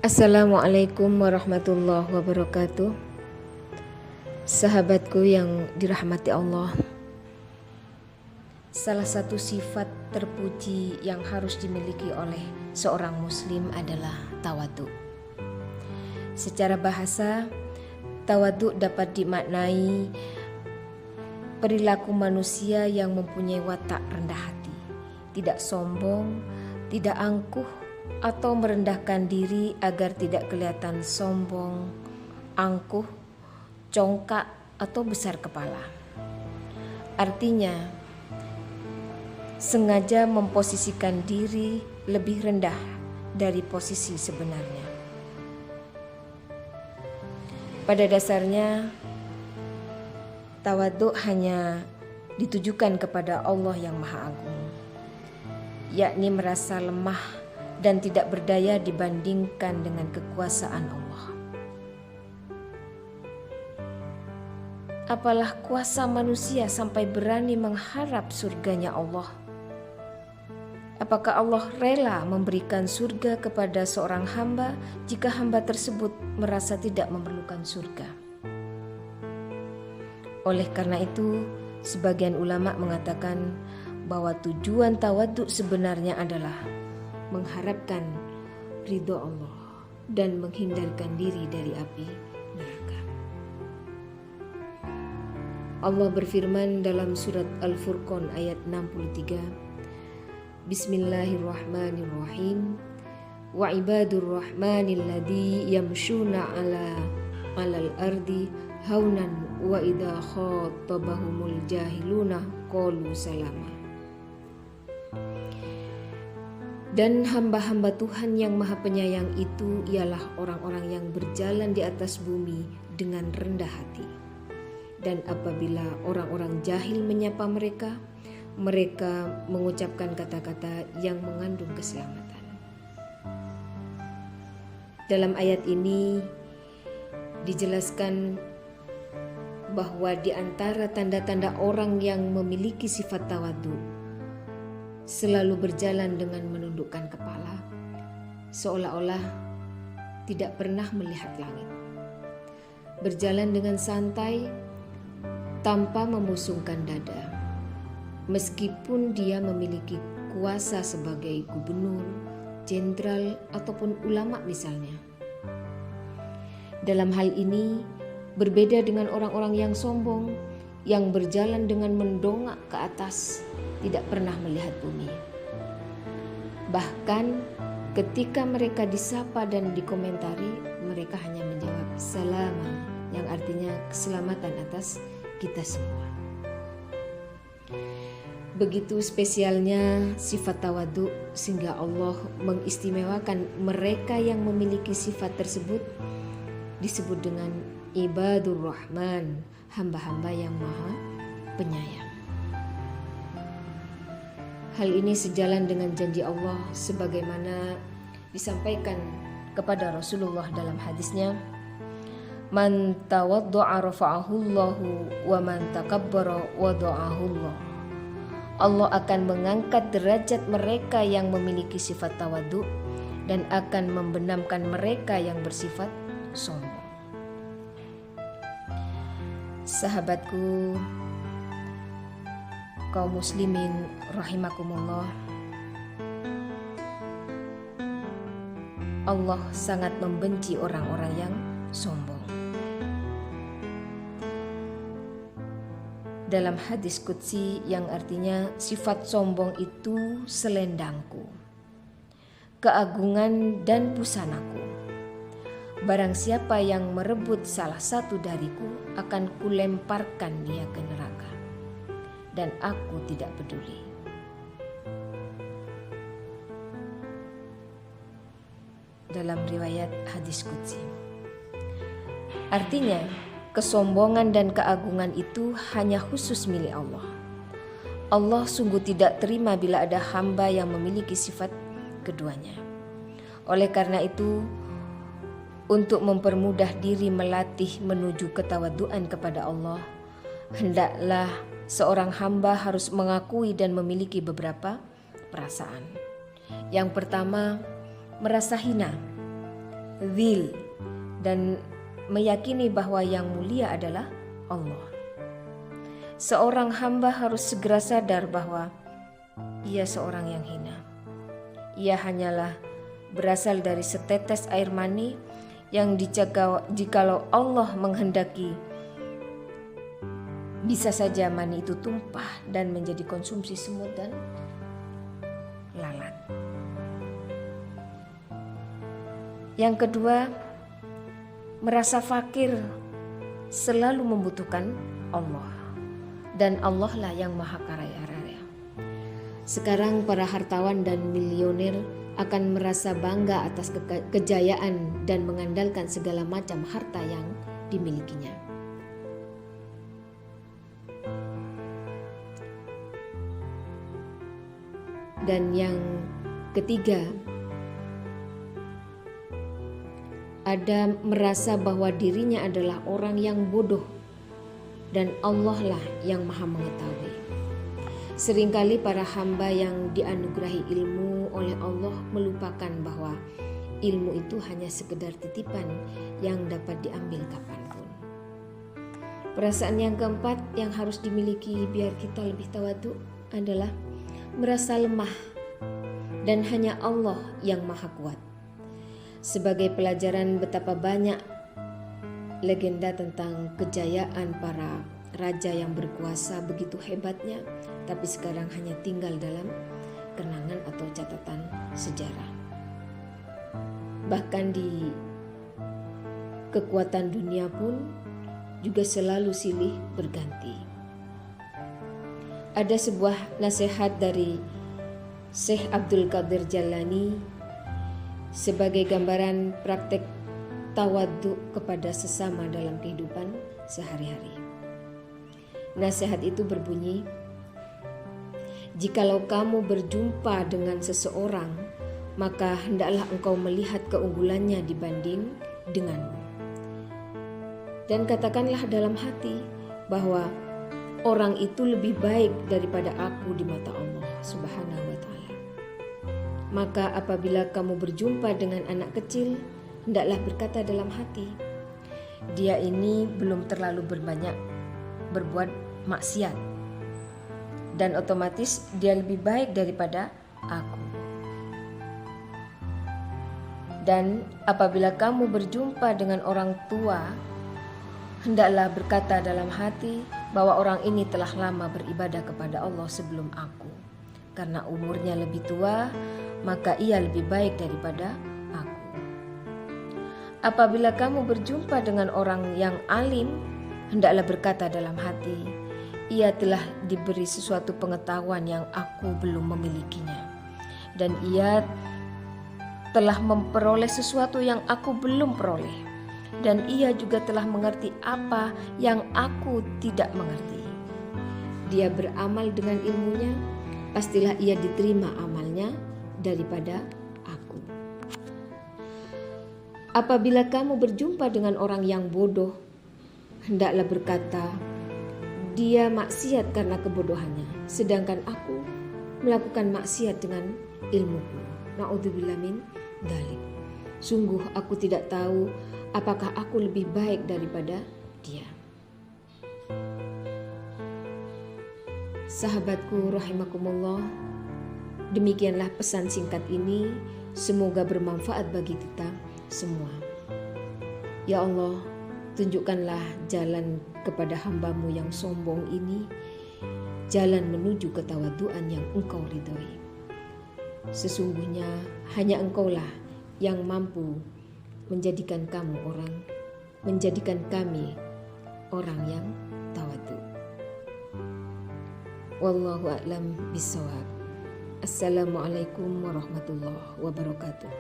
Assalamualaikum warahmatullahi wabarakatuh. Sahabatku yang dirahmati Allah, salah satu sifat terpuji yang harus dimiliki oleh seorang muslim adalah tawadhu. Secara bahasa, tawadhu dapat dimaknai perilaku manusia yang mempunyai watak rendah hati, tidak sombong, tidak angkuh, atau merendahkan diri agar tidak kelihatan sombong, angkuh, congkak, atau besar kepala. Artinya, sengaja memposisikan diri lebih rendah dari posisi sebenarnya. Pada dasarnya, tawadhu hanya ditujukan kepada Allah yang Maha Agung, yakni merasa lemah dan tidak berdaya dibandingkan dengan kekuasaan Allah. Apalah kuasa manusia sampai berani mengharap surganya Allah? Apakah Allah rela memberikan surga kepada seorang hamba jika hamba tersebut merasa tidak memerlukan surga? Oleh karena itu, sebagian ulama mengatakan bahwa tujuan tawadhu sebenarnya adalah mengharapkan ridho Allah dan menghindarkan diri dari api neraka. Allah berfirman dalam surat Al-Furqan ayat 63, Bismillahirrahmanirrahim, wa ibadur rahmanil ladzi yamshuna alal ardi haunan wa idza khatabahumul jahiluna qalu salama. Dan hamba-hamba Tuhan yang Maha Penyayang itu ialah orang-orang yang berjalan di atas bumi dengan rendah hati. Dan apabila orang-orang jahil menyapa mereka, mereka mengucapkan kata-kata yang mengandung keselamatan. Dalam ayat ini dijelaskan bahwa di antara tanda-tanda orang yang memiliki sifat tawadhu, selalu berjalan dengan menundukkan kepala, seolah-olah tidak pernah melihat langit. Berjalan dengan santai, tanpa membusungkan dada, meskipun dia memiliki kuasa sebagai gubernur, jenderal, ataupun ulama misalnya. Dalam hal ini, berbeda dengan orang-orang yang sombong, yang berjalan dengan mendongak ke atas, tidak pernah melihat bumi. Bahkan ketika mereka disapa dan dikomentari, mereka hanya menjawab salama, yang artinya keselamatan atas kita semua. Begitu spesialnya sifat tawadhu sehingga Allah mengistimewakan mereka yang memiliki sifat tersebut disebut dengan ibadur rahman, hamba-hamba yang Maha Penyayang. Hal ini sejalan dengan janji Allah sebagaimana disampaikan kepada Rasulullah dalam hadisnya, man tawaddu'a rafa'ahullahu wa man takabbara wada'ahullah. Allah akan mengangkat derajat mereka yang memiliki sifat tawadhu dan akan membenamkan mereka yang bersifat sombong. Sahabatku kaum muslimin rahimakumullah, Allah sangat membenci orang-orang yang sombong. Dalam hadis qudsi yang artinya sifat sombong itu selendangku, keagungan dan busanaku. Barang siapa yang merebut salah satu dariku akan kulemparkan dia ke neraka, dan aku tidak peduli. Dalam riwayat hadis qudsi. Artinya, kesombongan dan keagungan itu hanya khusus milik Allah. Allah sungguh tidak terima bila ada hamba yang memiliki sifat keduanya. Oleh karena itu, untuk mempermudah diri melatih menuju ketawadhuan kepada Allah, hendaklah seorang hamba harus mengakui dan memiliki beberapa perasaan. Yang pertama, merasa hina. dzil, dan meyakini bahwa yang mulia adalah Allah. Seorang hamba harus segera sadar bahwa ia seorang yang hina. Ia hanyalah berasal dari setetes air mani yang jikalau Allah menghendaki, bisa saja mani itu tumpah dan menjadi konsumsi semut dan lalat. Yang kedua, merasa fakir, selalu membutuhkan Allah, dan Allah lah yang maha kaya raya. Sekarang para hartawan dan milioner akan merasa bangga atas kejayaan dan mengandalkan segala macam harta yang dimilikinya. Dan yang ketiga, ada merasa bahwa dirinya adalah orang yang bodoh dan Allah lah yang maha mengetahui. Seringkali para hamba yang dianugerahi ilmu oleh Allah melupakan bahwa ilmu itu hanya sekedar titipan yang dapat diambil kapanpun. Perasaan yang keempat yang harus dimiliki biar kita lebih tawadhu adalah merasa lemah dan hanya Allah yang maha kuat. Sebagai pelajaran betapa banyak legenda tentang kejayaan para raja yang berkuasa begitu hebatnya, tapi sekarang hanya tinggal dalam kenangan atau catatan sejarah. Bahkan di kekuatan dunia pun juga selalu silih berganti. Ada sebuah nasihat dari Syekh Abdul Qadir Jalani sebagai gambaran praktek tawadhu kepada sesama dalam kehidupan sehari-hari. Nasihat itu berbunyi, jikalau kamu berjumpa dengan seseorang, maka hendaklah engkau melihat keunggulannya dibanding denganmu. Dan katakanlah dalam hati bahwa orang itu lebih baik daripada aku di mata Allah Subhanahu wa Ta'ala. Maka apabila kamu berjumpa dengan anak kecil, hendaklah berkata dalam hati, dia ini belum terlalu berbuat maksiat, dan otomatis dia lebih baik daripada aku. Dan apabila kamu berjumpa dengan orang tua, hendaklah berkata dalam hati bahwa orang ini telah lama beribadah kepada Allah sebelum aku. Karena umurnya lebih tua, maka ia lebih baik daripada aku. Apabila kamu berjumpa dengan orang yang alim, hendaklah berkata dalam hati, ia telah diberi sesuatu pengetahuan yang aku belum memilikinya, dan ia telah memperoleh sesuatu yang aku belum peroleh, dan ia juga telah mengerti apa yang aku tidak mengerti. Dia beramal dengan ilmunya, pastilah ia diterima amalnya daripada aku. Apabila kamu berjumpa dengan orang yang bodoh, hendaklah berkata, dia maksiat karena kebodohannya, sedangkan aku melakukan maksiat dengan ilmuku. Na'udzubillah min dzalik. Sungguh aku tidak tahu apakah aku lebih baik daripada dia. Sahabatku rahimakumullah, demikianlah pesan singkat ini, semoga bermanfaat bagi kita semua. Ya Allah, tunjukkanlah jalan kepada hamba-Mu yang sombong ini, jalan menuju ketawaduan yang Engkau ridhoi. Sesungguhnya hanya Engkaulah yang mampu menjadikan kami orang yang tawadhu. Wallahu a'lam bishawab. Assalamualaikum warahmatullahi wabarakatuh.